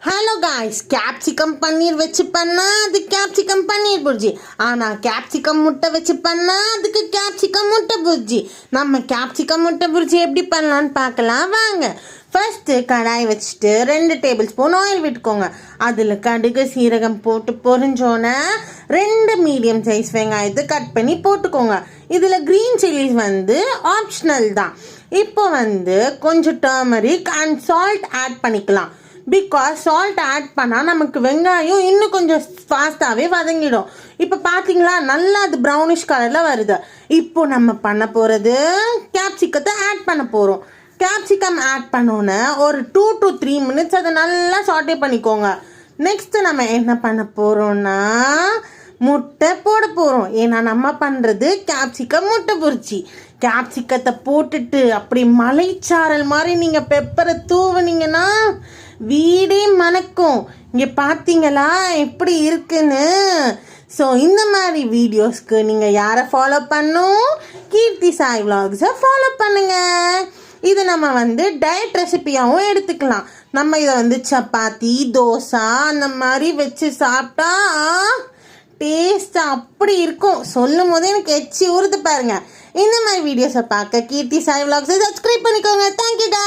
Hello guys, capsicum பன்னீர் வச்சு பண்ணா அது கேப்சிகம் பன்னீர் புர்ஜி. ஆனால் கேப்சிகம் முட்டை வச்சு பண்ணா அதுக்கு கேப்சிகம் முட்டை புர்ஜி. நம்ம கேப்சிகம் முட்டை புர்ஜி எப்படி பண்ணலான்னு பார்க்கலாம் வாங்க. ஃபர்ஸ்ட்டு கடாய் வச்சுட்டு 2 டேபிள் ஸ்பூன் ஆயில் விட்டுக்கோங்க. அதில் கடுகு சீரகம் போட்டு பொரிஞ்சோன்னே 2 மீடியம் சைஸ் வெங்காயத்தை கட் பண்ணி போட்டுக்கோங்க. இதில் க்ரீன் சில்லிஸ் ஆப்ஷனல் தான். இப்போ கொஞ்சம் டர்மரிக் அண்ட் சால்ட் ஆட் பண்ணிக்கலாம். பிகாஸ் சால்ட் ஆட் பண்ணால் நமக்கு வெங்காயம் இன்னும் கொஞ்சம் ஃபாஸ்ட்டாகவே வதங்கிடும். இப்போ பார்த்தீங்களா, நல்லா அது ப்ரௌனிஷ் கலரில் வருது. இப்போ நம்ம பண்ண போகிறது கேப்சிகத்தை ஆட் பண்ண போகிறோம். கேப்சிகம் ஆட் பண்ணோன்னே ஒரு 2 to 3 minutes அதை நல்லா சாட்டே பண்ணிக்கோங்க. நெக்ஸ்ட்டு நம்ம என்ன பண்ண போகிறோம்னா முட்டை போட போகிறோம். ஏன்னா நம்ம பண்ணுறது கேப்சிகம் முட்டை பொரிச்சி. கேப்சிகத்தை போட்டுட்டு அப்படி மலைச்சாரல் மாதிரி நீங்கள் பெப்பரை தூவுனீங்கன்னா வீடே மணக்கும். இங்கே பார்த்தீங்களா எப்படி இருக்குன்னு. ஸோ இந்த மாதிரி வீடியோஸ்க்கு நீங்கள் யாரை ஃபாலோ பண்ணும்? கீர்த்தி சாய் விலாக்ஸை ஃபாலோ பண்ணுங்கள். இது நம்ம டயட் ரெசிபியாகவும் எடுத்துக்கலாம். நம்ம இதை சப்பாத்தி தோசை அந்த மாதிரி வச்சு சாப்பிட்டா டேஸ்ட் அப்படி இருக்கும். சொல்லும் போதே எனக்கு எச்சி ஊறுது பாருங்க. இந்த மாதிரி வீடியோஸை பார்க்க கீர்த்தி சாய் விலாக்ஸை சப்ஸ்கிரைப் பண்ணிக்கோங்க. Thank you guys.